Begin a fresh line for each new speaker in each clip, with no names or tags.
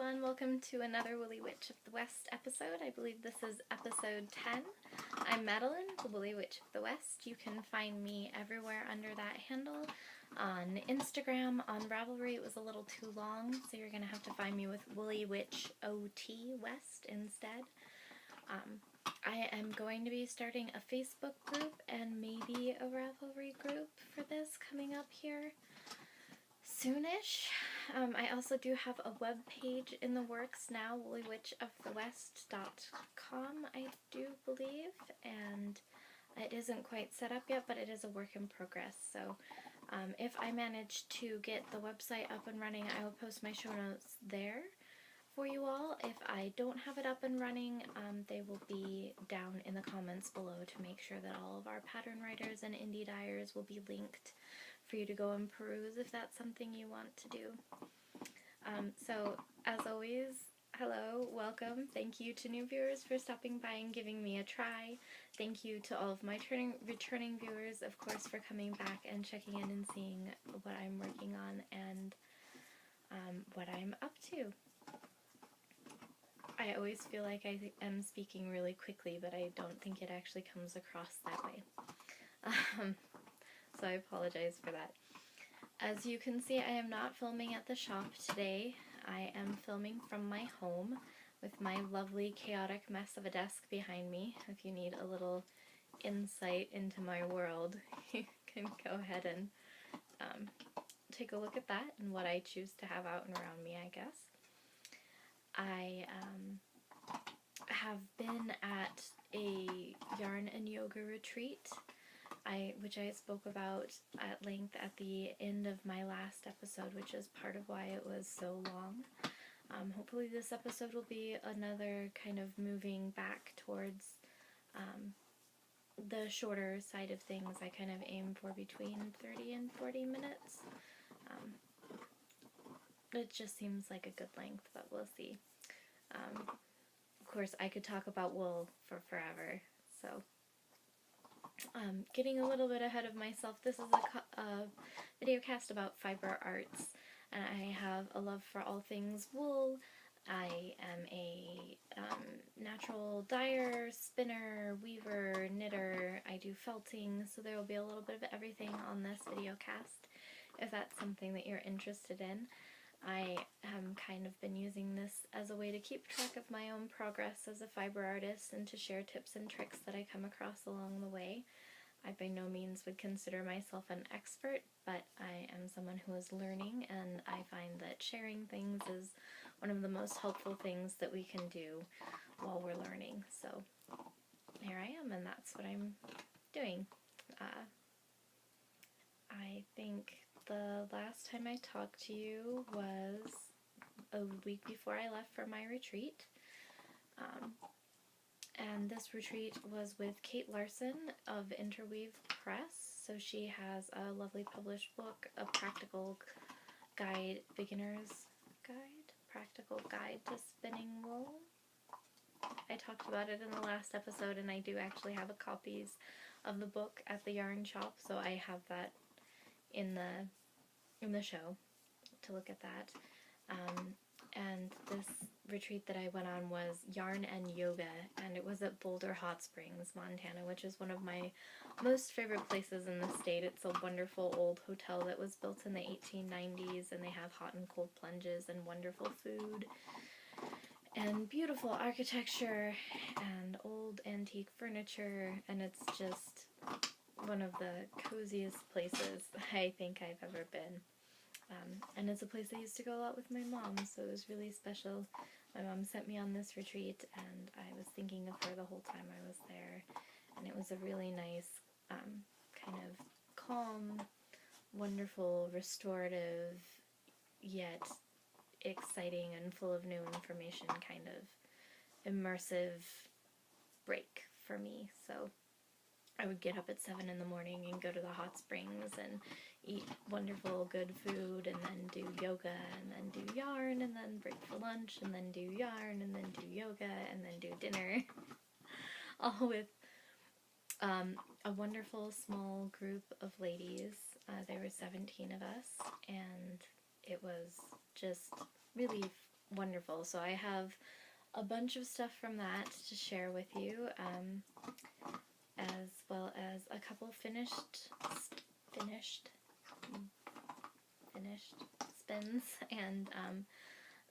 everyone, welcome to another Woolly Witch of the West episode. I believe this is episode 10. I'm Madeleine, the Woolly Witch of the West. You can find me everywhere under that handle. On Instagram, on Ravelry, it was a little too long, so you're going to have to find me with WoolyWitchotWest instead. I am going to be starting a Facebook group and maybe a Ravelry group for this coming up here soonish. I also do have a web page in the works now, WoolyWitchotWest.com, I do believe, and it isn't quite set up yet, but it is a work in progress. So if I manage to get the website up and running, I will post my show notes there for you all. If I don't have it up and running, they will be down in the comments below to make sure that all of our pattern writers and indie dyers will be linked for you to go and peruse if that's something you want to do. So, as always, hello, welcome. Thank you to new viewers for stopping by and giving me a try. Thank you to all of my returning viewers, of course, for coming back and checking in and seeing what I'm working on and what I'm up to. I always feel like I am speaking really quickly, but I don't think it actually comes across that way. So I apologize for that. As you can see, I am not filming at the shop today. I am filming from my home with my lovely chaotic mess of a desk behind me. If you need a little insight into my world, you can go ahead and take a look at that and what I choose to have out and around me, I guess. I have been at a yarn and yoga retreat, which I spoke about at length at the end of my last episode, which is part of why it was so long. Hopefully this episode will be another kind of moving back towards the shorter side of things. I kind of aim for between 30 and 40 minutes. It just seems like a good length, but we'll see. Of course, I could talk about wool for forever, so getting a little bit ahead of myself. This is a video cast about fiber arts, and I have a love for all things wool. I am a natural dyer, spinner, weaver, knitter. I do felting, so there will be a little bit of everything on this video cast if that's something that you're interested in. I have kind of been using this as a way to keep track of my own progress as a fiber artist and to share tips and tricks that I come across along the way. I by no means would consider myself an expert, but I am someone who is learning, and I find that sharing things is one of the most helpful things that we can do while we're learning. So here I am, and that's what I'm doing. I think the last time I talked to you was a week before I left for my retreat. And this retreat was with Kate Larson of Interweave Press. So she has a lovely published book, a practical guide, beginner's guide, practical guide to spinning wool. I talked about it in the last episode, and I do actually have copies of the book at the yarn shop, so I have that in the show to look at that. And this retreat that I went on was yarn and yoga, and it was at Boulder Hotsprings, Montana, which is one of my most favorite places in the state. It's a wonderful old hotel that was built in the 1890s, and they have hot and cold plunges and wonderful food and beautiful architecture and old antique furniture, and it's just one of the coziest places I think I've ever been. And it's a place I used to go a lot with my mom, so it was really special. My mom sent me on this retreat, and I was thinking of her the whole time I was there. And it was a really nice, kind of calm, wonderful, restorative, yet exciting and full of new information kind of immersive break for me. So I would get up at 7 in the morning and go to the hot springs and eat wonderful good food, and then do yoga, and then do yarn, and then break for lunch, and then do yarn, and then do yoga, and then do dinner. All with a wonderful small group of ladies. There were 17 of us, and it was just really wonderful. So I have a bunch of stuff from that to share with you, as well as a couple finished spins, and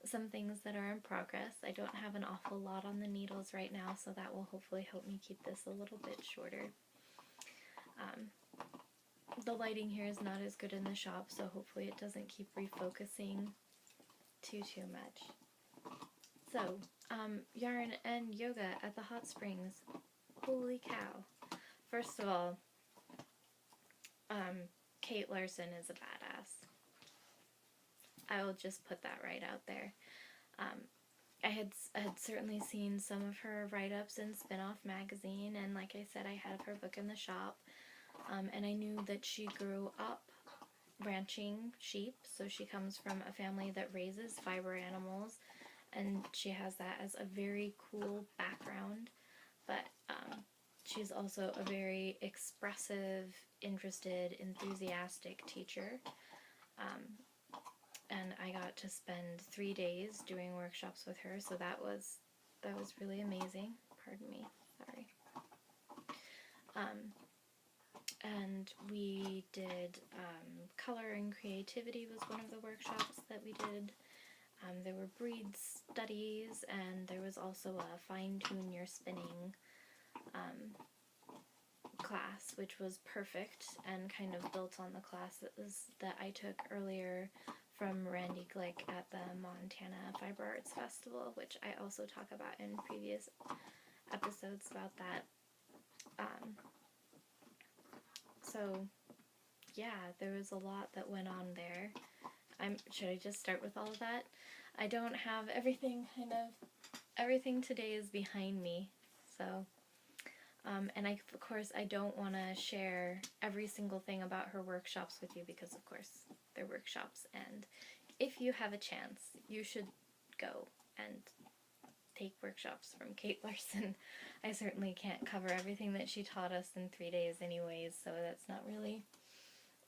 some things that are in progress. I don't have an awful lot on the needles right now, so that will hopefully help me keep this a little bit shorter. The lighting here is not as good in the shop, so hopefully it doesn't keep refocusing too much. So, yarn and yoga at the Hotsprings. Holy cow. First of all, Kate Larson is a badass. I will just put that right out there. I had certainly seen some of her write-ups in Spin-Off magazine, and like I said, I had her book in the shop, and I knew that she grew up ranching sheep, so she comes from a family that raises fiber animals, and she has that as a very cool background, but she's also a very expressive, interested, enthusiastic teacher. And I got to spend 3 days doing workshops with her, so that was really amazing. Pardon me, sorry. And we did color and creativity was one of the workshops that we did. There were breed studies, and there was also a fine-tune your spinning class, which was perfect and kind of built on the class that I took earlier from Randy Glick at the Montana Fiber Arts Festival, which I also talk about in previous episodes about that. So yeah, there was a lot that went on there. Should I just start with all of that? I don't have everything, everything today is behind me, so, and of course I don't want to share every single thing about her workshops with you, because of course they're workshops, and if you have a chance, you should go and take workshops from Kate Larson. I certainly can't cover everything that she taught us in 3 days anyways, so that's not really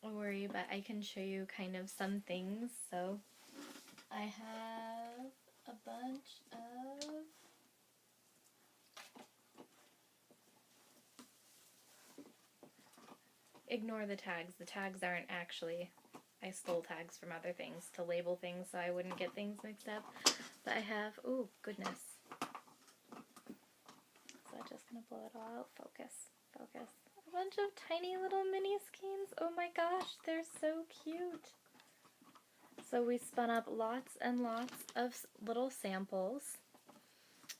a worry, but I can show you kind of some things. So I have a bunch of ignore the tags. The tags aren't actually, I stole tags from other things to label things so I wouldn't get things mixed up. But I have, oh goodness. So I'm just going to blow it all out. Focus. A bunch of tiny little mini skeins. Oh my gosh, they're so cute. So we spun up lots and lots of little samples.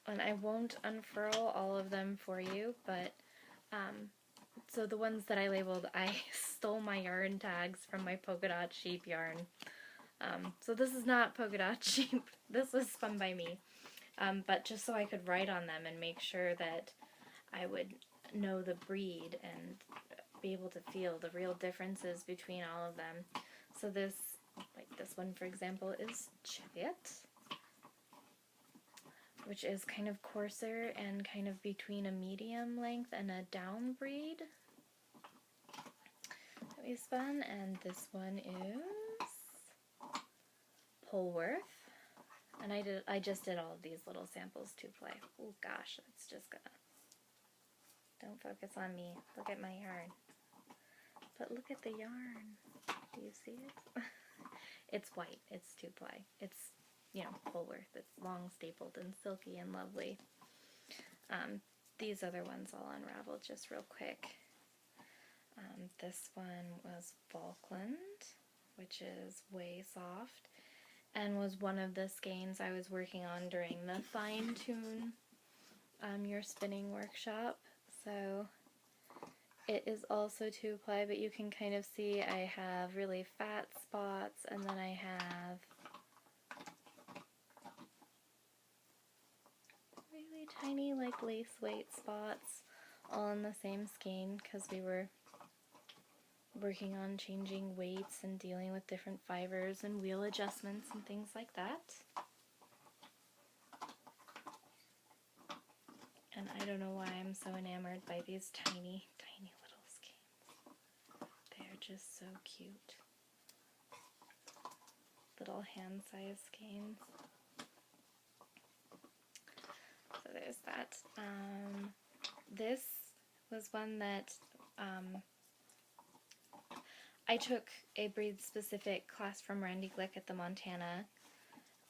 And I won't unfurl all of them for you, but so the ones that I labeled, I stole my yarn tags from my polka dot sheep yarn. So this is not polka dot sheep. This was spun by me. But just so I could write on them and make sure that I would know the breed and be able to feel the real differences between all of them. So this, like this one for example, is Chariot, which is kind of coarser and kind of between a medium length and a down breed that we spun. And this one is Polworth. And I just did all of these little samples to play. Oh gosh, it's just gonna, don't focus on me. Look at my yarn. But look at the yarn. Do you see it? It's white. It's 2-ply. It's, you know, Polworth. It's long stapled and silky and lovely. These other ones I'll unravel just real quick. This one was Falkland, which is way soft, and was one of the skeins I was working on during the Fine Tune Your Spinning workshop. So it is also 2-ply, but you can kind of see I have really fat spots, and then I have really tiny like lace weight spots all in the same skein, because we were working on changing weights and dealing with different fibers and wheel adjustments and things like that. And I don't know why I'm so enamored by these tiny, tiny little skeins. They're just so cute. Little hand-sized skeins. there's that. This was one that I took a breed-specific class from Randy Glick at the Montana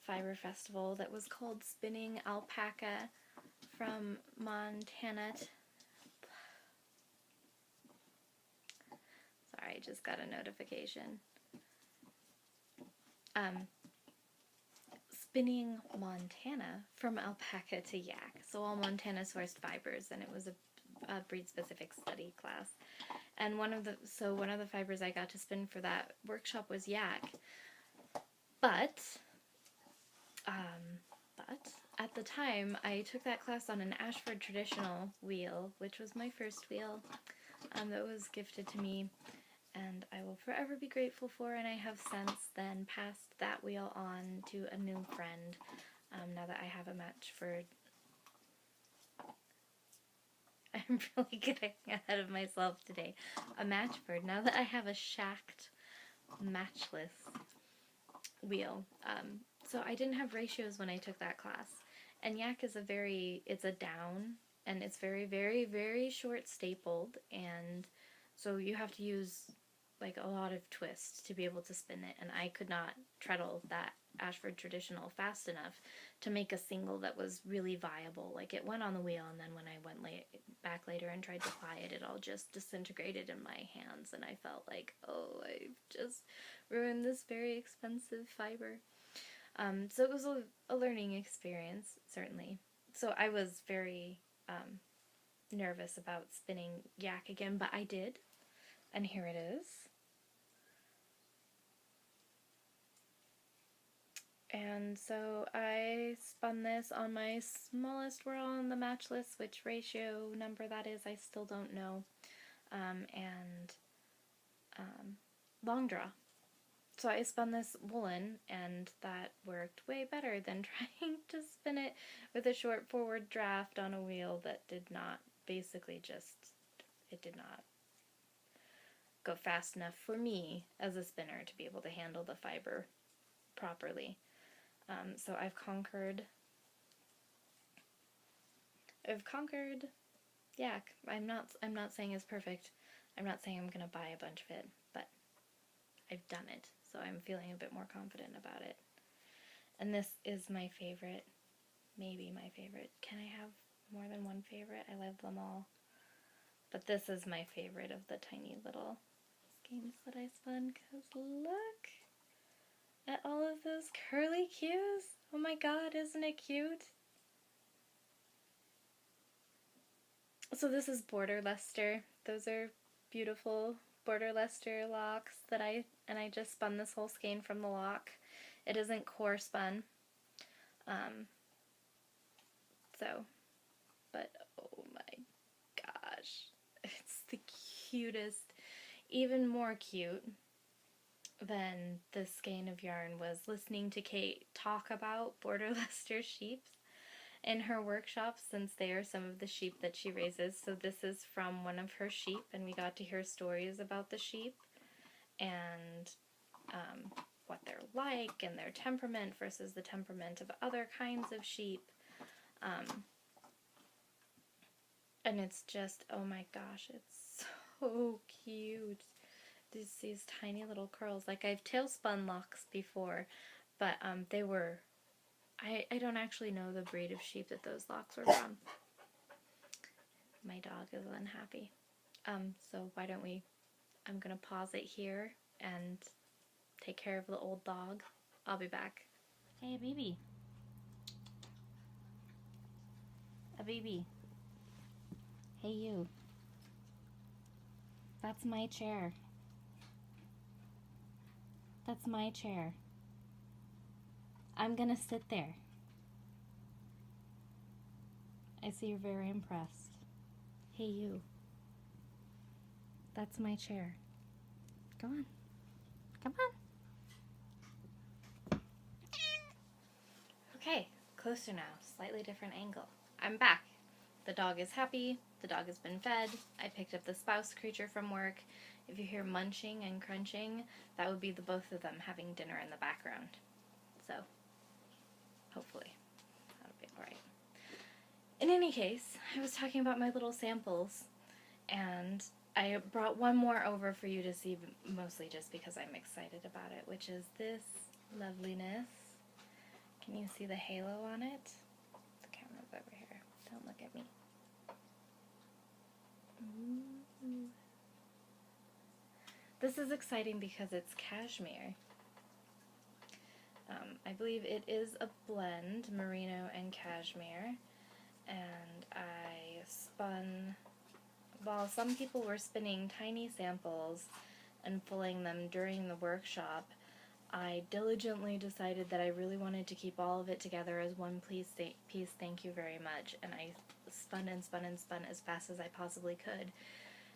Fiber Festival that was called Spinning Alpaca from Montana. Sorry, I just got a notification. Spinning Montana from alpaca to yak. So all Montana sourced fibers, and it was a breed-specific study class. And one of the fibers I got to spin for that workshop was yak. But at the time, I took that class on an Ashford traditional wheel, which was my first wheel that was gifted to me, and I will forever be grateful for, and I have since then passed that wheel on to a new friend, now that I have a Matchford. I'm really getting ahead of myself today. A Matchford, now that I have a shacked matchless wheel. So I didn't have ratios when I took that class. And yak is it's a down, and it's very, very, very short stapled, and so you have to use like a lot of twist to be able to spin it, and I could not treadle that Ashford traditional fast enough to make a single that was really viable. Like, it went on the wheel, and then when I went back later and tried to ply it, it all just disintegrated in my hands, and I felt like, oh, I've just ruined this very expensive fiber. So it was a learning experience, certainly. So I was very nervous about spinning yak again, but I did, and here it is. And so I spun this on my smallest whirl on the matchless, which ratio number that is, I still don't know, and long draw. So I spun this woolen, and that worked way better than trying to spin it with a short forward draft on a wheel that did not, it did not go fast enough for me as a spinner to be able to handle the fiber properly. So I've conquered yak. I'm not saying it's perfect. I'm not saying I'm gonna buy a bunch of it, but I've done it, so I'm feeling a bit more confident about it. And this is my favorite, maybe my favorite. Can I have more than one favorite? I love them all. But this is my favorite of the tiny little skeins that I spun, because look at all of those curly cues. Oh my god, isn't it cute? So this is border luster. Those are beautiful border luster locks that I just spun this whole skein from the lock. It isn't core spun. But oh my gosh, it's the cutest, even more cute than the skein of yarn was listening to Kate talk about border luster sheep in her workshops, since they are some of the sheep that she raises. So this is from one of her sheep, and we got to hear stories about the sheep and what they're like and their temperament versus the temperament of other kinds of sheep. And it's just, oh my gosh, it's so cute. These tiny little curls. Like, I've tail spun locks before, but they were, I don't actually know the breed of sheep that those locks were from. My dog is unhappy. So why don't I'm gonna pause it here and take care of the old dog. I'll be back. Hey, baby. A baby. Hey, you. That's my chair. That's my chair. I'm gonna sit there. I see you're very impressed. Hey, you. That's my chair. Go on. Come on. Okay, closer now. Slightly different angle. I'm back. The dog is happy. The dog has been fed. I picked up the spouse creature from work. If you hear munching and crunching, that would be the both of them having dinner in the background. So, hopefully, that'll be alright. In any case, I was talking about my little samples, and I brought one more over for you to see, mostly just because I'm excited about it, which is this loveliness. Can you see the halo on it? The camera's over here. Don't look at me. Ooh. This is exciting because it's cashmere. I believe it is a blend, merino and cashmere, and I spun, while some people were spinning tiny samples and pulling them during the workshop, I diligently decided that I really wanted to keep all of it together as one piece, thank you very much, and I spun and spun and spun as fast as I possibly could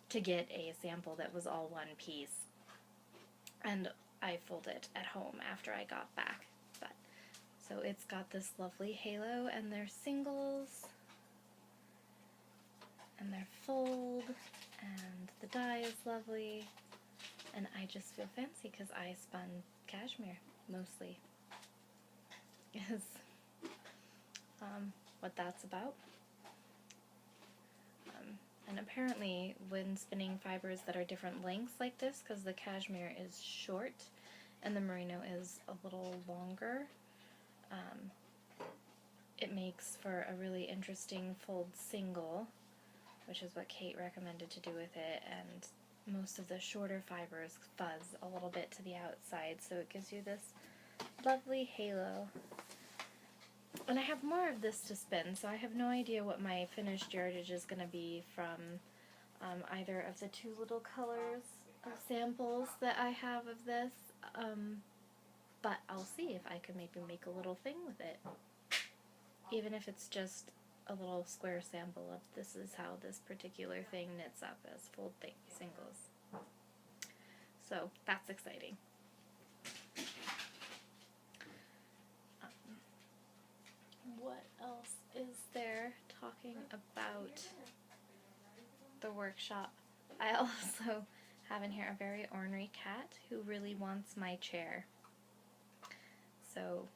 to get a sample that was all one piece. And I folded it at home after I got back. But so it's got this lovely halo, and they're singles, and they're fold, and the dye is lovely, and I just feel fancy because I spun cashmere mostly. Is what that's about. And apparently when spinning fibers that are different lengths like this, because the cashmere is short and the merino is a little longer, it makes for a really interesting fold single, which is what Kate recommended to do with it, and most of the shorter fibers fuzz a little bit to the outside, so it gives you this lovely halo. And I have more of this to spin, so I have no idea what my finished yardage is going to be from either of the two little colors of samples that I have of this, but I'll see if I can maybe make a little thing with it, even if it's just a little square sample of this is how this particular thing knits up as fold singles. So that's exciting. What else is there talking about the workshop? I also have in here a very ornery cat who really wants my chair. So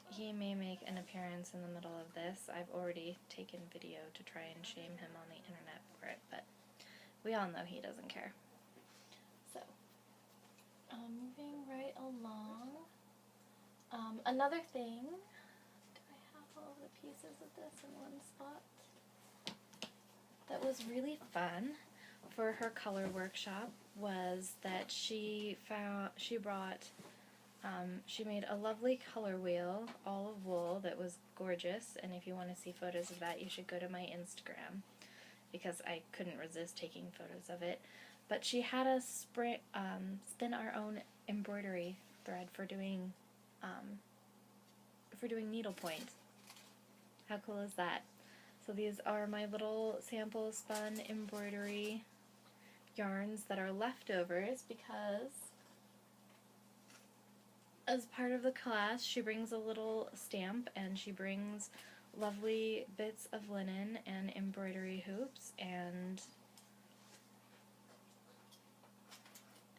he may make an appearance in the middle of this. I've already taken video to try and shame him on the internet for it, but we all know he doesn't care. So, moving right along. Another thing, all of the pieces of this in one spot, that was really fun for her color workshop was that she made a lovely color wheel, all of wool, that was gorgeous, and if you want to see photos of that, you should go to my Instagram, because I couldn't resist taking photos of it. But she had us spin our own embroidery thread for doing needlepoint. How cool is that? So these are my little sample spun embroidery yarns that are leftovers, because as part of the class she brings a little stamp and she brings lovely bits of linen and embroidery hoops and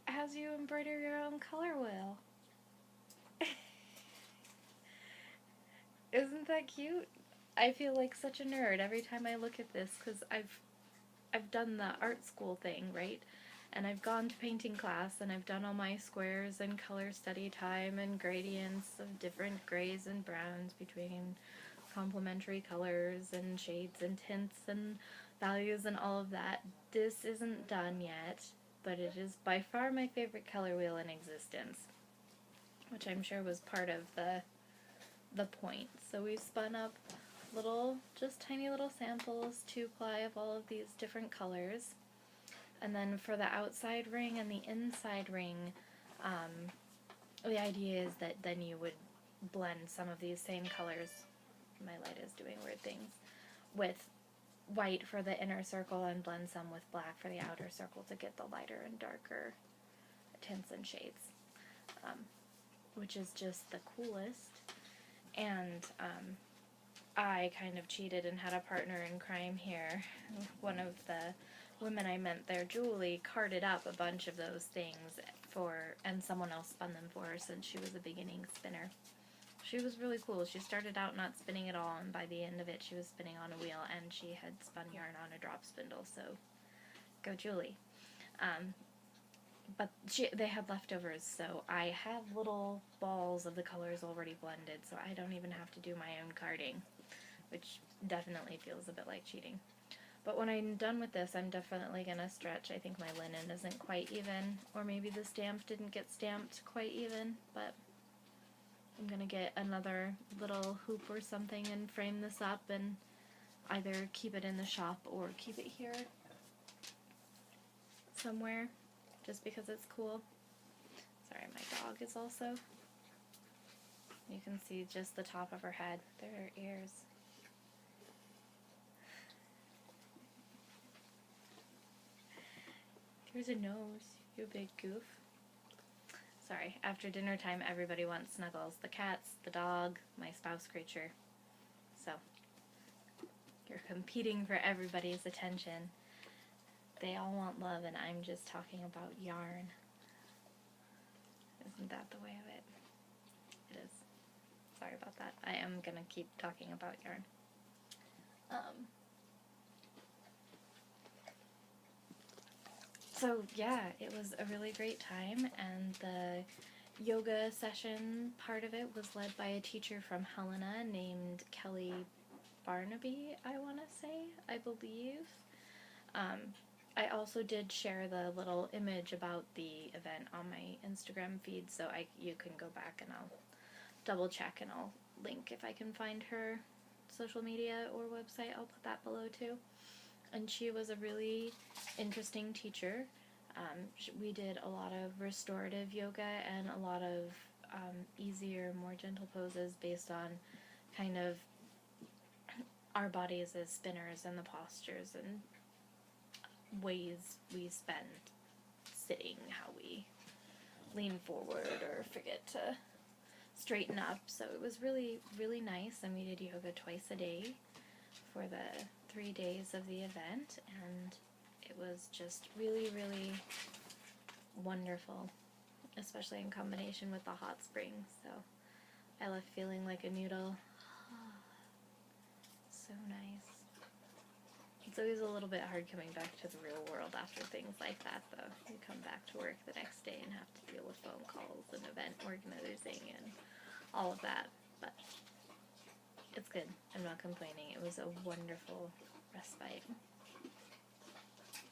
has you embroider your own color wheel. Isn't that cute? I feel like such a nerd every time I look at this, because I've done the art school thing, right? And I've gone to painting class and I've done all my squares and color study time and gradients of different grays and browns between complementary colors and shades and tints and values and all of that. This isn't done yet, but it is by far my favorite color wheel in existence, which I'm sure was part of the point. So we spun up just tiny little samples, 2-ply of all of these different colors, and then for the outside ring and the inside ring, the idea is that then you would blend some of these same colors, my light is doing weird things, with white for the inner circle and blend some with black for the outer circle to get the lighter and darker tints and shades, which is just the coolest. And I kind of cheated and had a partner in crime here. One of the women I met there, Julie, carted up a bunch of those things and someone else spun them for her since she was a beginning spinner. she was really cool. She started out not spinning at all, and by the end of it she was spinning on a wheel, and she had spun yarn on a drop spindle, so go Julie. But they had leftovers, so I have little balls of the colors already blended, so I don't even have to do my own carding, which definitely feels a bit like cheating. But when I'm done with this, I'm definitely going to stretch. I think my linen isn't quite even, or maybe the stamp didn't get stamped quite even, but I'm going to get another little hoop or something and frame this up and either keep it in the shop or keep it here somewhere, just because it's cool. Sorry, my dog is also. You can see just the top of her head. There are ears. There's a nose, you big goof. Sorry, after dinner time everybody wants snuggles. The cats, the dog, my spouse creature. So, you're competing for everybody's attention. They all want love, and I'm just talking about yarn. Isn't that the way of it? It is. Sorry about that. I am gonna keep talking about yarn. So yeah, it was a really great time, and the yoga session part of it was led by a teacher from Helena named Kelly Baraby, I believe. I also did share the little image about the event on my Instagram feed, so you can go back and I'll double check and I'll link if I can find her social media or website. I'll put that below too. And she was a really interesting teacher. We did a lot of restorative yoga and a lot of easier, more gentle poses based on kind of our bodies as spinners and the postures and ways we spend sitting, how we lean forward or forget to straighten up. So it was really, really nice, and we did yoga twice a day for the 3 days of the event, and it was just really, really wonderful, especially in combination with the hot springs. So I left feeling like a noodle. So nice. It's always a little bit hard coming back to the real world after things like that, though. You come back to work the next day and have to deal with phone calls and event organizing and all of that, but it's good. I'm not complaining. It was a wonderful respite.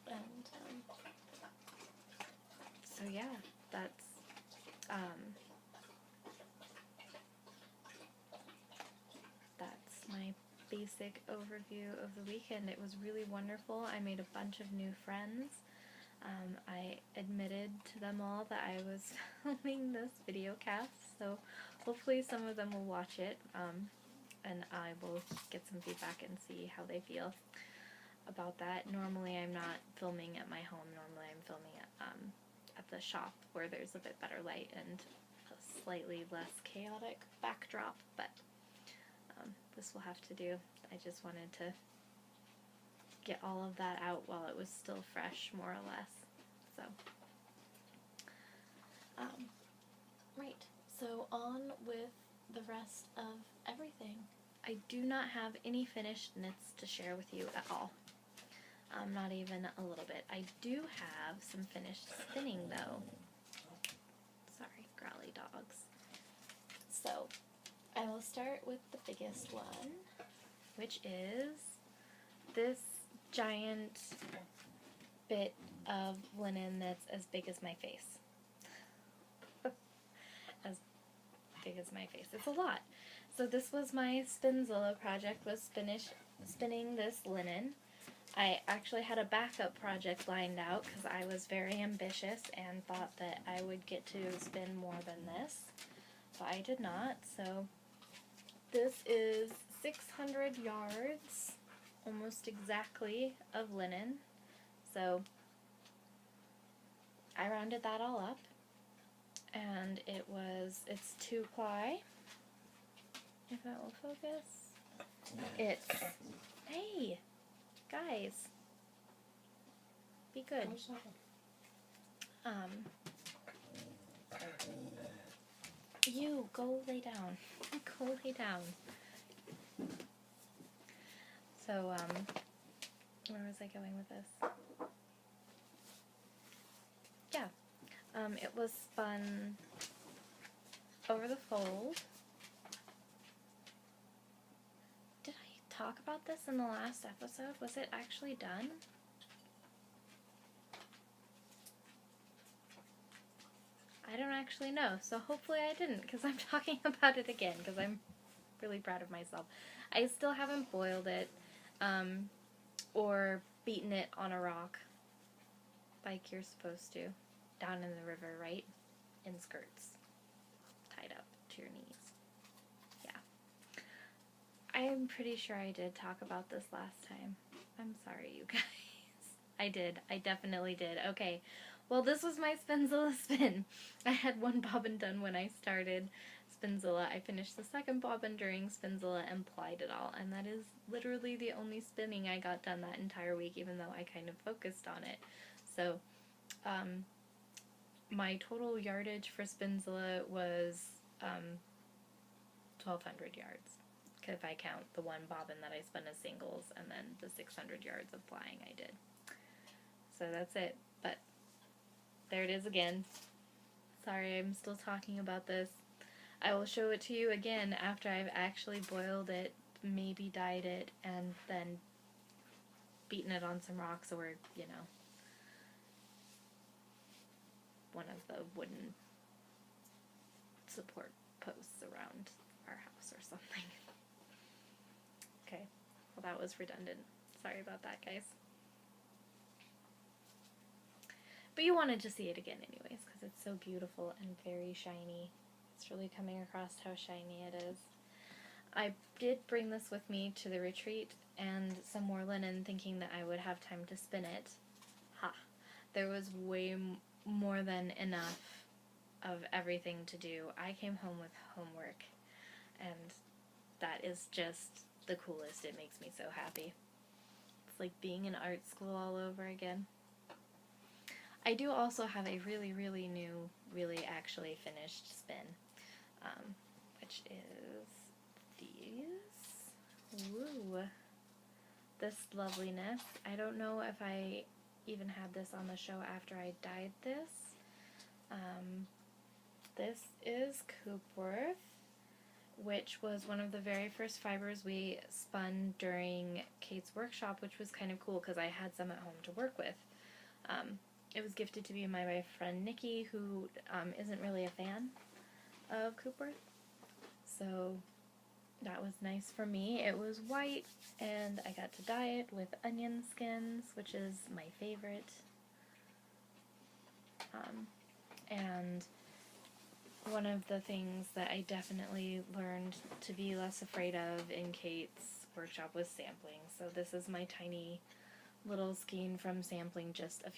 And so yeah, that's my basic overview of the weekend. It was really wonderful. I made a bunch of new friends. I admitted to them all that I was filming this video cast, so hopefully some of them will watch it, and I will get some feedback and see how they feel about that. Normally I'm not filming at my home. Normally I'm filming at the shop where there's a bit better light and a slightly less chaotic backdrop, but this will have to do. I just wanted to get all of that out while it was still fresh, more or less. So, right. So on with the rest of everything. I do not have any finished knits to share with you at all. Not even a little bit. I do have some finished spinning though. Sorry, growly dogs. So, I will start with the biggest one, which is this giant bit of linen that's as big as my face. As big as my face. It's a lot. So this was my Spinzilla project, was spinning this linen. I actually had a backup project lined out because I was very ambitious and thought that I would get to spin more than this, but I did not. So this is 600 yards, almost exactly, of linen. So I rounded that all up, and it's 2-ply, if that will focus. It's, hey, guys, be good. You, go lay down. Go lay down. So, where was I going with this? Yeah. It was spun over the fold. Did I talk about this in the last episode? Was it actually done? I don't actually know, so hopefully I didn't, because I'm talking about it again, because I'm really proud of myself. I still haven't boiled it, or beaten it on a rock, like you're supposed to, down in the river, right? In skirts, tied up to your knees. Yeah. I'm pretty sure I did talk about this last time. I'm sorry, you guys. I did. I definitely did. Okay. Well, this was my Spinzilla spin. I had one bobbin done when I started Spinzilla. I finished the second bobbin during Spinzilla and plied it all. And that is literally the only spinning I got done that entire week, even though I kind of focused on it. So, my total yardage for Spinzilla was 1,200 yards. If I count the one bobbin that I spun as singles and then the 600 yards of plying I did. So that's it. But there it is again. Sorry, I'm still talking about this. I will show it to you again after I've actually boiled it, maybe dyed it, and then beaten it on some rocks or, you know, one of the wooden support posts around our house or something. Okay, well that was redundant. Sorry about that, guys. But you wanted to see it again anyways, because it's so beautiful and very shiny. It's really coming across how shiny it is. I did bring this with me to the retreat and some more linen, thinking that I would have time to spin it. Ha! There was way more than enough of everything to do. I came home with homework, and that is just the coolest. It makes me so happy. It's like being in art school all over again. I do also have a really, really new, really actually finished spin, which is these. Woo! This loveliness. I don't know if I even had this on the show after I dyed this. This is Coopworth, which was one of the very first fibers we spun during Kate's workshop, which was kind of cool because I had some at home to work with. It was gifted to me by my friend Nikki, who isn't really a fan of Coopworth, so that was nice for me. It was white, and I got to dye it with onion skins, which is my favorite. And one of the things that I definitely learned to be less afraid of in Kate's workshop was sampling. So this is my tiny little skein from sampling just a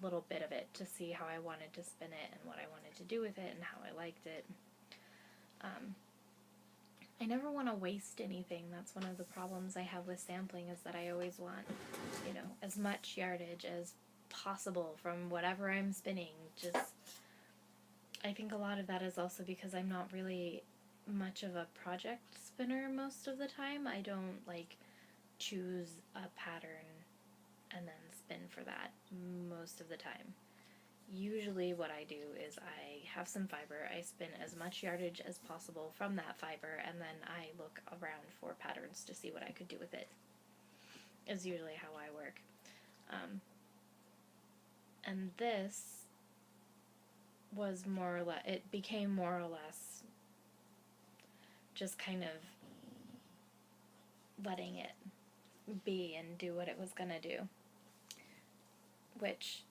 little bit of it to see how I wanted to spin it and what I wanted to do with it and how I liked it. I never want to waste anything. That's one of the problems I have with sampling, is that I always want, you know, as much yardage as possible from whatever I'm spinning. Just, I think a lot of that is also because I'm not really much of a project spinner most of the time. I don't, like, choose a pattern and then spin for that most of the time. Usually what I do is I have some fiber, I spin as much yardage as possible from that fiber, and then I look around for patterns to see what I could do with it, is usually how I work. And this was more or less, it became more or less just kind of letting it be and do what it was gonna do, which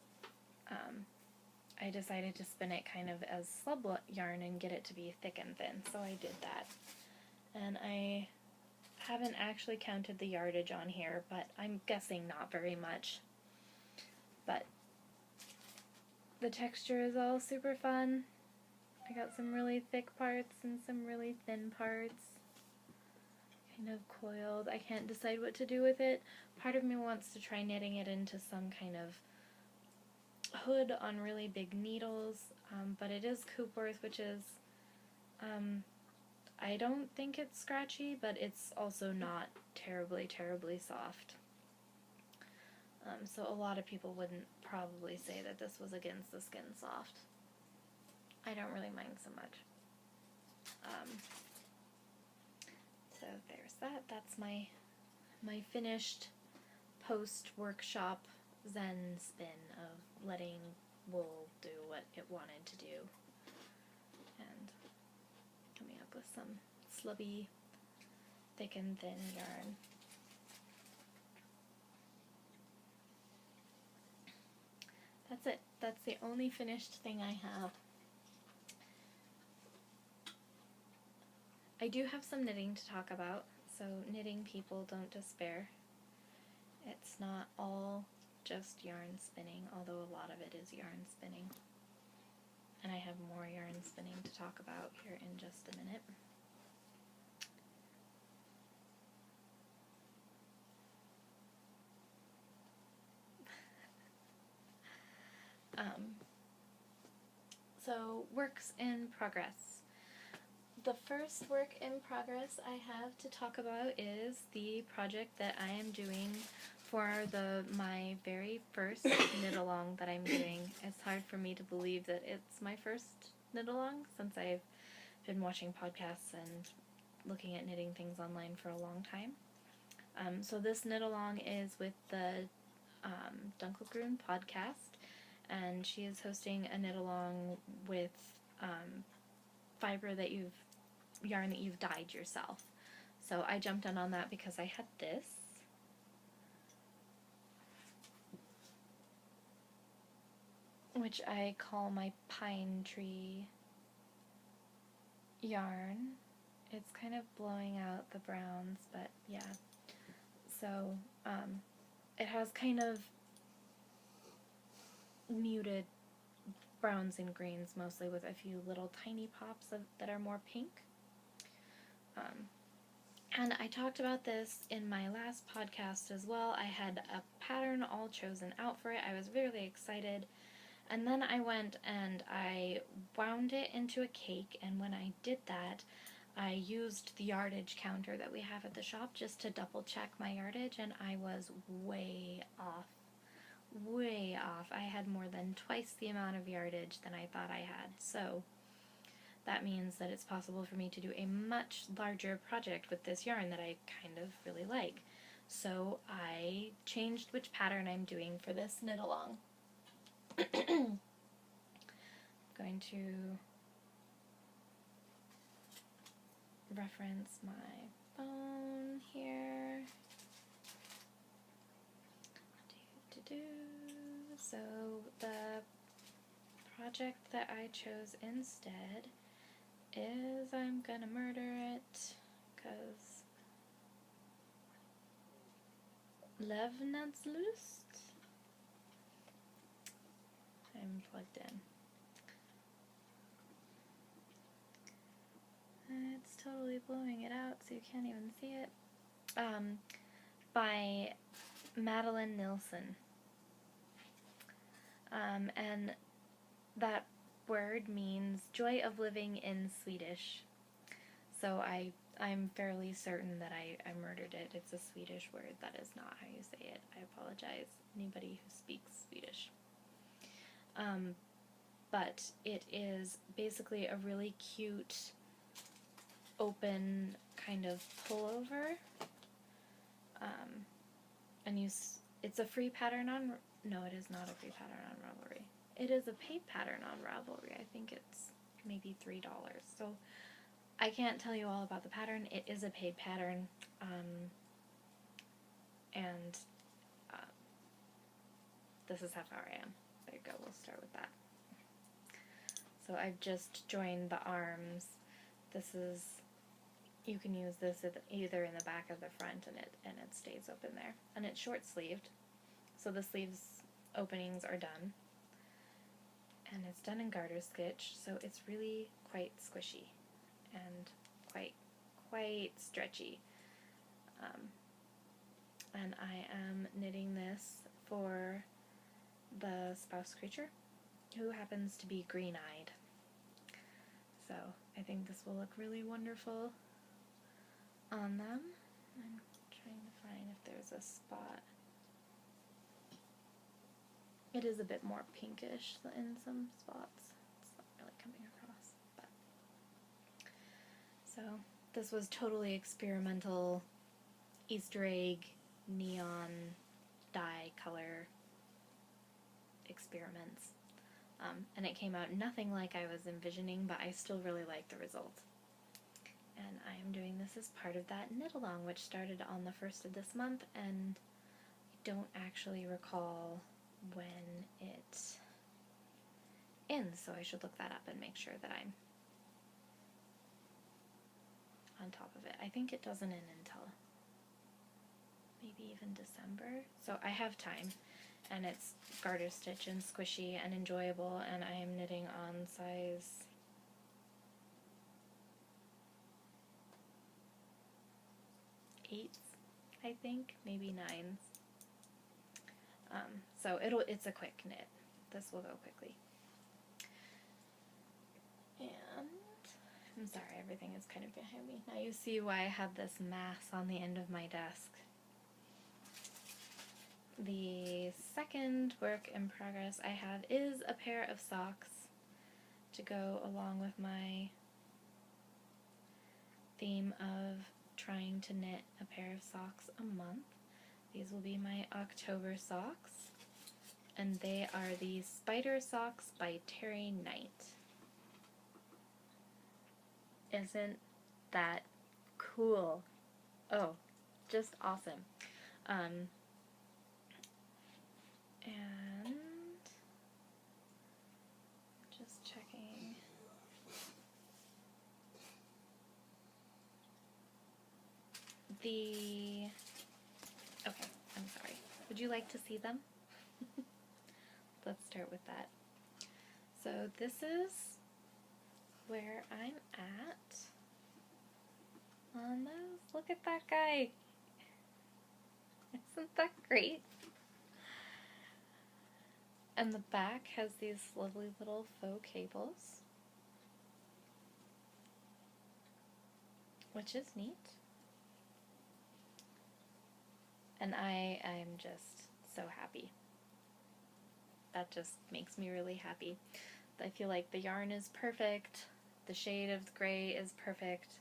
I decided to spin it kind of as slub yarn and get it to be thick and thin, so I did that. And I haven't actually counted the yardage on here, but I'm guessing not very much. But the texture is all super fun. I got some really thick parts and some really thin parts. Kind of coiled. I can't decide what to do with it. Part of me wants to try knitting it into some kind of hood on really big needles, but it is Coopworth, which is I don't think it's scratchy, but it's also not terribly, terribly soft. So a lot of people wouldn't probably say that this was against the skin soft. I don't really mind so much. So there's that. That's my finished post-workshop Zen spin of letting wool do what it wanted to do. And coming up with some slubby, thick and thin yarn. That's it. That's the only finished thing I have. I do have some knitting to talk about, so knitting people, don't despair. It's not all just yarn spinning, although a lot of it is yarn spinning. And I have more yarn spinning to talk about here in just a minute. So, works in progress. The first work in progress I have to talk about is the project that I am doing for my very first knit-along that I'm doing. It's hard for me to believe that it's my first knit-along since I've been watching podcasts and looking at knitting things online for a long time. So this knit-along is with the Dunkelgrün podcast, and she is hosting a knit-along with yarn that you've dyed yourself. So I jumped in on that because I had this. Which I call my pine tree yarn. It's kind of blowing out the browns, but yeah. So, it has kind of muted browns and greens, mostly with a few little tiny pops that are more pink. And I talked about this in my last podcast as well. I had a pattern all chosen out for it. I was really excited. And then I went and I wound it into a cake, and when I did that, I used the yardage counter that we have at the shop just to double check my yardage, and I was way off. Way off. I had more than twice the amount of yardage than I thought I had. So that means that it's possible for me to do a much larger project with this yarn that I kind of really like. So I changed which pattern I'm doing for this knit-along. I'm going to reference my phone here. So the project that I chose instead is, I'm gonna murder it because Levnadslust. I'm plugged in. It's totally blowing it out so you can't even see it. By Madeleine Nilsson. And that word means joy of living in Swedish. So I'm fairly certain that I murdered it. It's a Swedish word. That is not how you say it. I apologize, anybody who speaks Swedish. But it is basically a really cute, open kind of pullover. And it's a free pattern on, no, it is not a free pattern on Ravelry. It is a paid pattern on Ravelry. I think it's maybe $3. So I can't tell you all about the pattern. It is a paid pattern. And this is how far I am. There you go, we'll start with that. So I've just joined the arms. You can use this either in the back or the front, and it stays open there. And it's short sleeved, so the sleeves openings are done. And it's done in garter stitch, so it's really quite squishy and quite stretchy. And I am knitting this for the spouse creature, who happens to be green-eyed. So I think this will look really wonderful on them. I'm trying to find if there's a spot. It is a bit more pinkish in some spots. It's not really coming across. But. So this was totally experimental Easter egg neon dye color experiments. And it came out nothing like I was envisioning, but I still really like the result. And I am doing this as part of that knit along, which started on the 1st of this month, and I don't actually recall when it ends, so I should look that up and make sure that I'm on top of it. I think it doesn't end until maybe even December, so I have time, and it's garter stitch and squishy and enjoyable, and I am knitting on size 8s, I think, maybe 9s. So it's a quick knit. This will go quickly. And I'm sorry, everything is kind of behind me. Now you see why I have this mass on the end of my desk. The second work in progress I have is a pair of socks to go along with my theme of trying to knit a pair of socks a month. These will be my October socks, and they are the Spider Socks by Terry Knight. Isn't that cool? Oh, just awesome. And just checking. Okay, I'm sorry. Would you like to see them? Let's start with that. So this is where I'm at on those. Look at that guy. Isn't that great? And the back has these lovely little faux cables, which is neat. And I'm just so happy. That just makes me really happy. I feel like the yarn is perfect. The shade of the gray is perfect.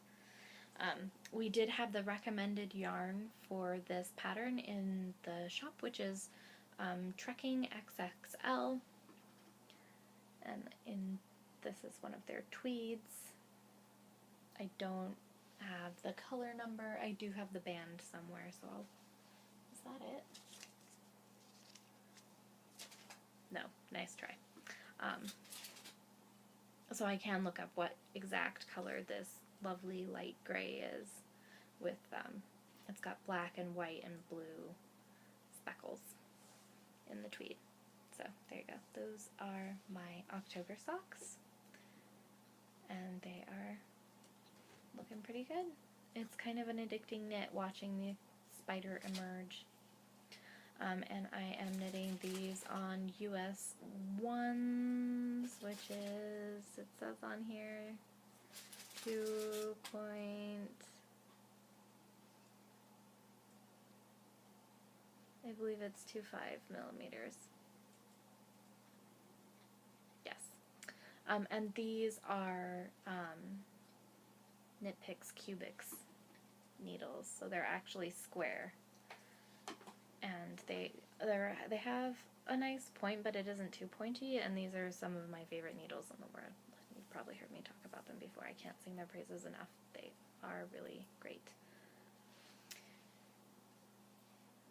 We did have the recommended yarn for this pattern in the shop, which is Trekking XXL. And this is one of their tweeds. I don't have the color number. I do have the band somewhere, so is that it? No, nice try. So I can look up what exact color this lovely light gray is with, it's got black and white and blue speckles in the tweed. So there you go. Those are my October socks, and they are looking pretty good. It's kind of an addicting knit watching the spider emerge. And I am knitting these on US 1s, which is, it says on here, 2 point, I believe it's 2.5 millimeters. Yes. And these are Knit Picks Cubics needles, so they're actually square. And they have a nice point, but it isn't too pointy, and these are some of my favorite needles in the world. You've probably heard me talk about them before. I can't sing their praises enough. They are really great.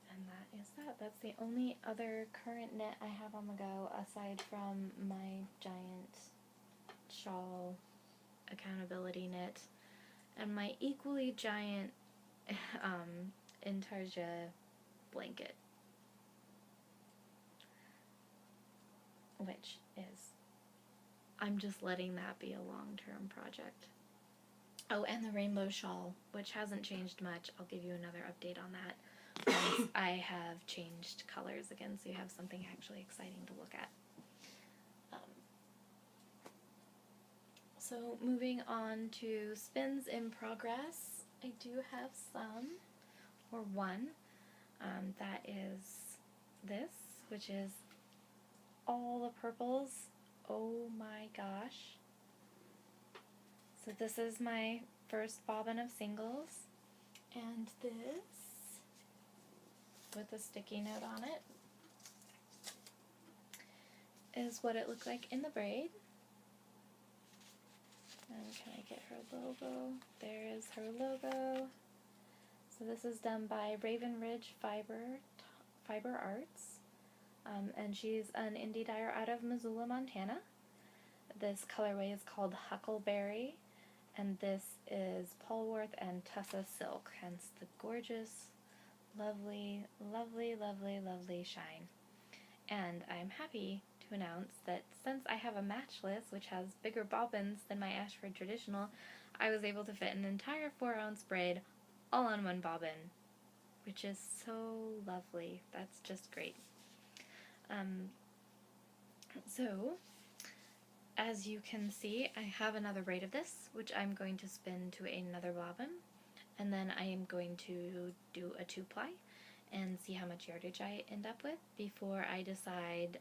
And that is that. That's the only other current knit I have on the go, aside from my giant shawl accountability knit, and my equally giant intarsia blanket, which is, I'm just letting that be a long-term project. Oh, and the rainbow shawl, which hasn't changed much. I'll give you another update on that once I have changed colors again, so you have something actually exciting to look at. So moving on to spins in progress, I do have some, or one, that is this, which is all the purples. Oh my gosh. So this is my first bobbin of singles, and this, with a sticky note on it, is what it looked like in the braid. And can I get her logo? There is her logo. So this is done by Raven Ridge Fiber Arts, and she's an indie dyer out of Missoula, Montana. This colorway is called Huckleberry, and this is Polwarth and Tussa Silk, hence the gorgeous, lovely, lovely, lovely, lovely shine. And I'm happy to announce that since I have a matchless, which has bigger bobbins than my Ashford Traditional, I was able to fit an entire 4-ounce braid all on one bobbin, which is so lovely. That's just great. So, as you can see, I have another braid of this, which I'm going to spin to another bobbin, and then I am going to do a 2-ply and see how much yardage I end up with before I decide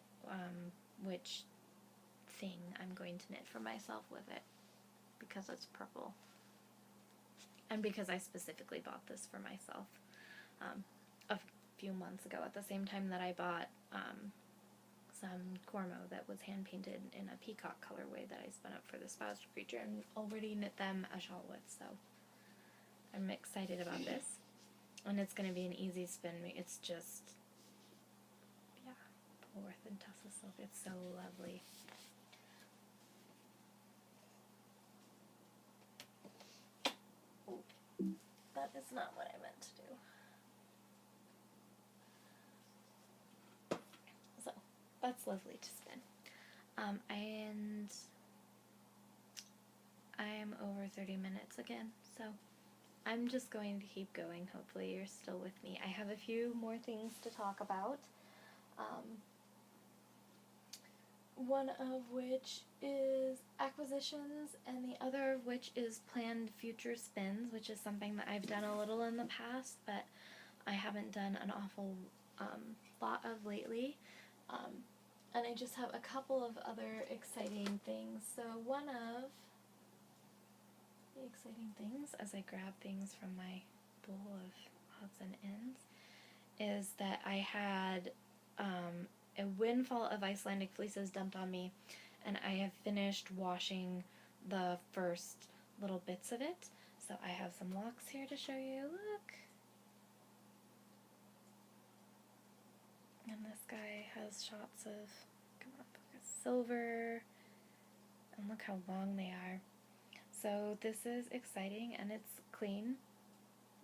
which thing I'm going to knit for myself with it, because it's purple. And because I specifically bought this for myself a few months ago, at the same time that I bought some Cormo that was hand painted in a peacock colorway that I spun up for the spoused creature and already knit them a shawl with, so I'm excited about this. And it's going to be an easy spin. It's just, yeah, Polwarth and Tussa Silk. It's so lovely. Oh, that is not what I meant to do. So, that's lovely to spin. And I am over 30 minutes again, so I'm just going to keep going. Hopefully you're still with me. I have a few more things to talk about. One of which is acquisitions, and the other of which is planned future spins, which is something that I've done a little in the past, but I haven't done an awful lot of lately. And I just have a couple of other exciting things. So one of the exciting things, as I grab things from my bowl of odds and ends, is that I had a windfall of Icelandic fleeces dumped on me, and I have finished washing the first little bits of it. So I have some locks here to show you. Look! And this guy has shots of, come on, focus, silver, and look how long they are. So this is exciting, and it's clean,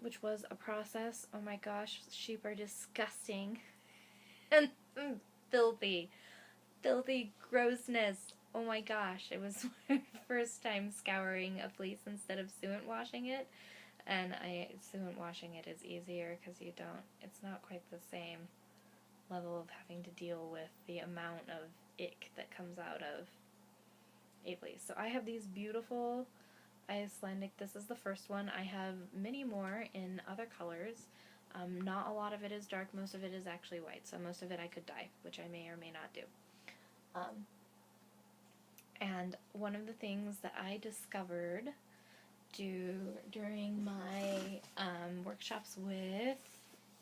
which was a process. Oh my gosh, sheep are disgusting. And filthy. Filthy grossness. Oh my gosh, it was my first time scouring a fleece instead of suet washing it. And suet washing it is easier because you don't, it's not quite the same level of having to deal with the amount of ick that comes out of a fleece. So I have these beautiful Icelandic, this is the first one. I have many more in other colors. Not a lot of it is dark, most of it is actually white, so most of it I could dye, which I may or may not do. And one of the things that I discovered during my workshops with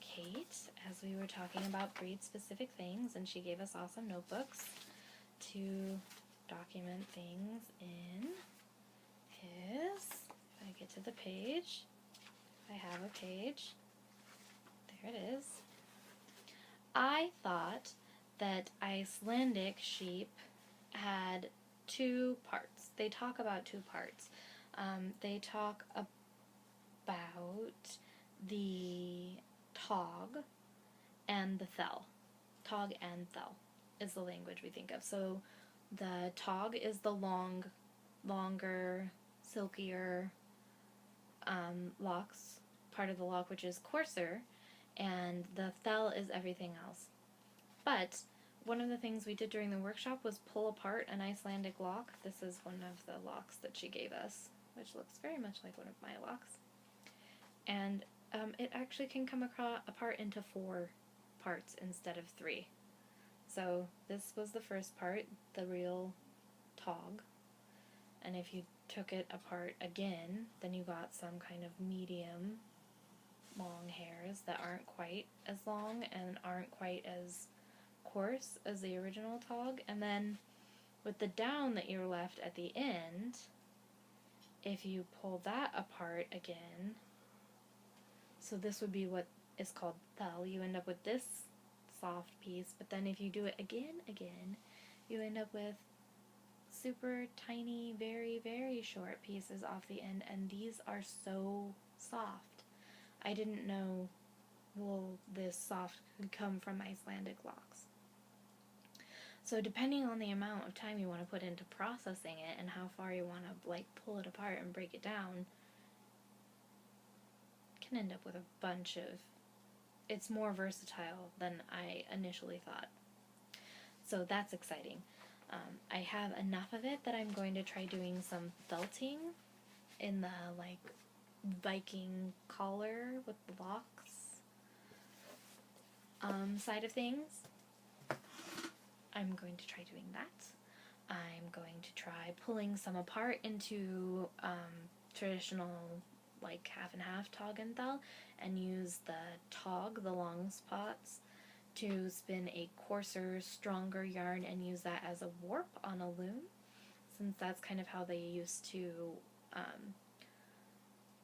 Kate, as we were talking about breed-specific things, and she gave us all some notebooks to document things in, is, if I get to the page, I have a page, there it is. I thought that Icelandic sheep had 2 parts. They talk about 2 parts. They talk about the tog and the thel. Tog and thel is the language we think of. So the tog is the longer, silkier locks, part of the lock which is coarser, and the thel is everything else. But one of the things we did during the workshop was pull apart an Icelandic lock. This is one of the locks that she gave us, which looks very much like one of my locks. And it actually can come apart into 4 parts instead of 3. So this was the first part, the real tog. And if you took it apart again, then you got some kind of medium long hairs that aren't quite as long and aren't quite as coarse as the original tog. And then with the down that you're left at the end, if you pull that apart again, so this would be what is called thal, you end up with this soft piece, but then if you do it again, you end up with super tiny, very, very short pieces off the end, and these are so soft. I didn't know wool this soft could come from Icelandic locks. So depending on the amount of time you want to put into processing it and how far you want to like pull it apart and break it down, can end up with a bunch of, it's more versatile than I initially thought. So that's exciting. I have enough of it that I'm going to try doing some felting in the like Viking collar with the locks side of things. I'm going to try doing that. I'm going to try pulling some apart into traditional like half and half tog and thal, and use the tog, the long spots, to spin a coarser, stronger yarn and use that as a warp on a loom, since that's kind of how they used to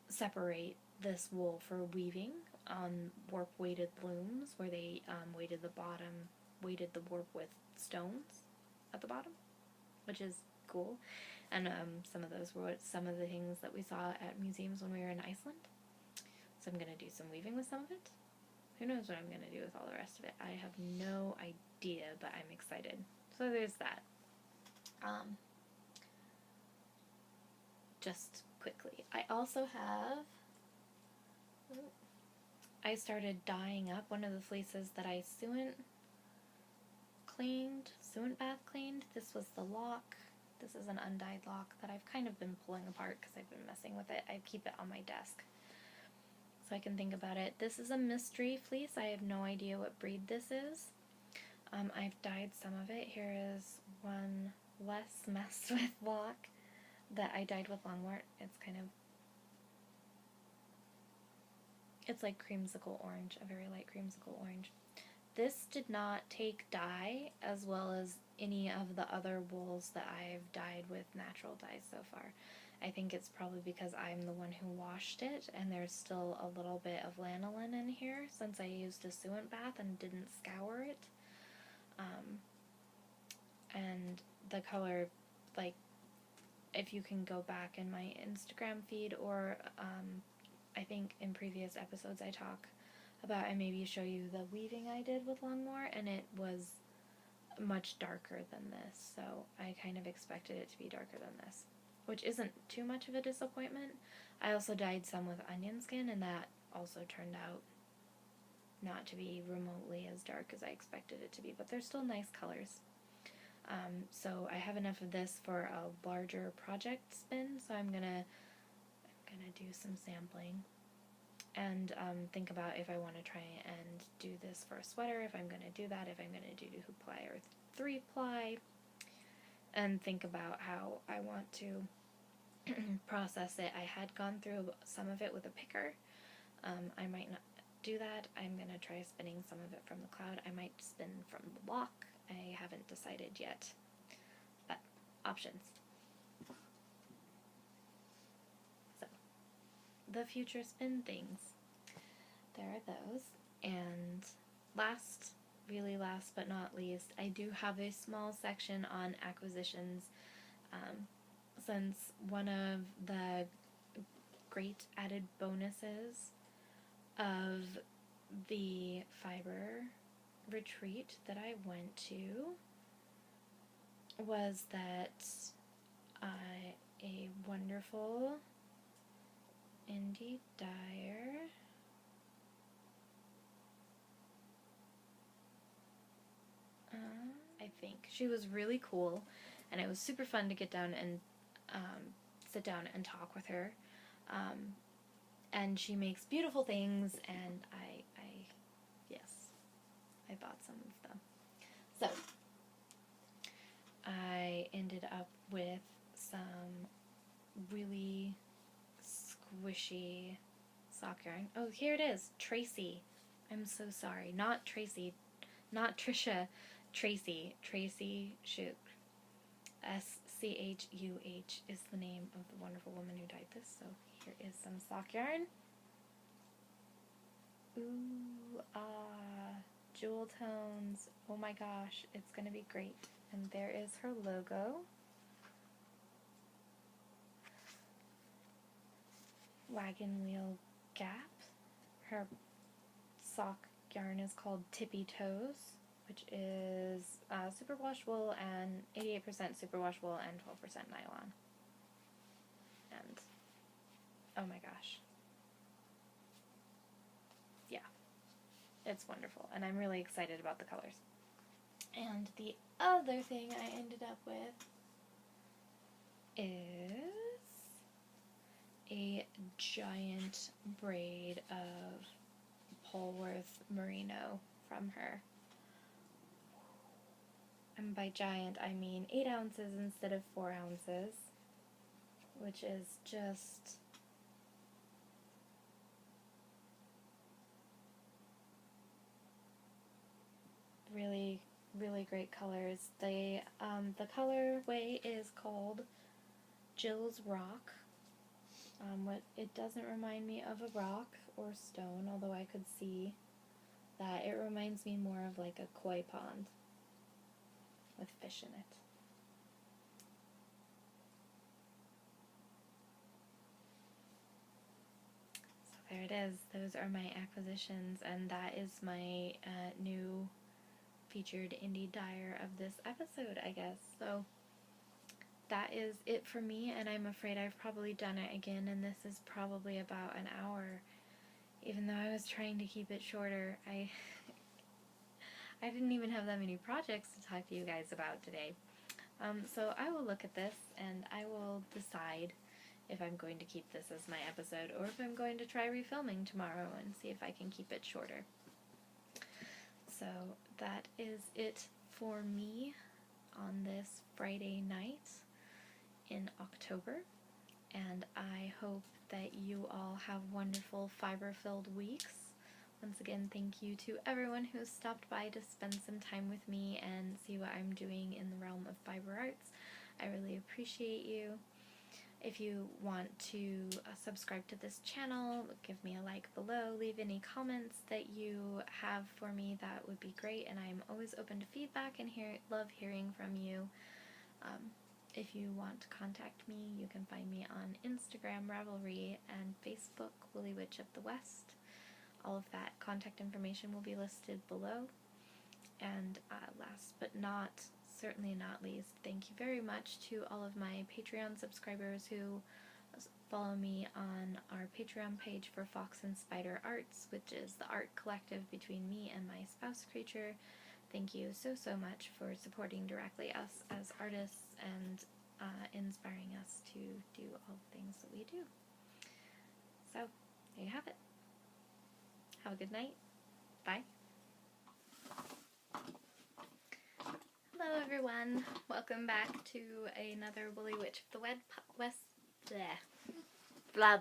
separate this wool for weaving on warp weighted looms, where they weighted the warp with stones at the bottom, which is cool. And some of those were some of the things that we saw at museums when we were in Iceland. So I'm going to do some weaving with some of it. Who knows what I'm going to do with all the rest of it? I have no idea, but I'm excited. So there's that. Just quickly, I also have, I started dyeing up one of the fleeces that I suint bath cleaned. This was the lock. This is an undyed lock that I've kind of been pulling apart because I've been messing with it. I keep it on my desk so I can think about it. This is a mystery fleece. I have no idea what breed this is. I've dyed some of it. Here is one less messed with lock that I dyed with longwort. It's like creamsicle orange, a very light creamsicle orange. This did not take dye as well as any of the other wools that I've dyed with natural dyes so far. I think it's probably because I'm the one who washed it, and there's still a little bit of lanolin in here since I used a suint bath and didn't scour it. And the color, like, if you can go back in my Instagram feed, or I think in previous episodes I talk about, I maybe show you the weaving I did with longmore, and it was much darker than this, so I kind of expected it to be darker than this, which isn't too much of a disappointment. I also dyed some with onion skin, and that also turned out not to be remotely as dark as I expected it to be, but they're still nice colors. So I have enough of this for a larger project spin, so I'm gonna do some sampling and think about if I want to try and do this for a sweater, if I'm going to do that, if I'm going to do 2-ply or 3-ply, and think about how I want to process it. I had gone through some of it with a picker. I might not do that. I'm going to try spinning some of it from the cloud. I might spin from the lock. I haven't decided yet, but options. So, the future spin things. There are those. And last but not least, I do have a small section on acquisitions, since one of the great added bonuses of the fiber retreat that I went to was that a wonderful indie dyer think. She was really cool, and it was super fun to get down and sit down and talk with her. And she makes beautiful things, and yes, I bought some of them. So, I ended up with some really squishy sock yarn. Oh, here it is. Tracy. I'm so sorry. Not Tracy. Not Trisha. Tracy. Tracy Schuch. Schuh is the name of the wonderful woman who dyed this. So here is some sock yarn. Ooh, jewel tones. Oh my gosh, it's going to be great. And there is her logo. Wagon Wheel Gap. Her sock yarn is called Tippy Toes, which is superwash wool and 88% superwash wool and 12% nylon. And oh my gosh. Yeah, it's wonderful, and I'm really excited about the colors. And the other thing I ended up with is a giant braid of Polworth merino from her. And by giant, I mean 8 ounces instead of 4 ounces, which is just really, really great colors. The colorway is called Jill's Rock. It doesn't remind me of a rock or stone, although I could see that it reminds me more of like a koi pond with fish in it. So there it is. Those are my acquisitions, and that is my new featured indie dyer of this episode, I guess. So that is it for me, and I'm afraid I've probably done it again, and this is probably about an hour. Even though I was trying to keep it shorter, I didn't even have that many projects to talk to you guys about today. So I will look at this, and I will decide if I'm going to keep this as my episode, or if I'm going to try refilming tomorrow and see if I can keep it shorter. So that is it for me on this Friday night in October, and I hope that you all have wonderful fiber-filled weeks. Once again, thank you to everyone who stopped by to spend some time with me and see what I'm doing in the realm of fiber arts. I really appreciate you. If you want to subscribe to this channel, give me a like below, leave any comments that you have for me, that would be great, and I'm always open to feedback and love hearing from you. If you want to contact me, you can find me on Instagram, Ravelry, and Facebook, WoolyWitchotWest. All of that contact information will be listed below. And last but certainly not least, thank you very much to all of my Patreon subscribers who follow me on our Patreon page for Fox and Spider Arts, which is the art collective between me and my spouse creature. Thank you so much for supporting directly us as artists and inspiring us to do all the things that we do. So, there you have it. Have a good night. Bye. Hello everyone. Welcome back to another Woolly Witch of the West. Blah.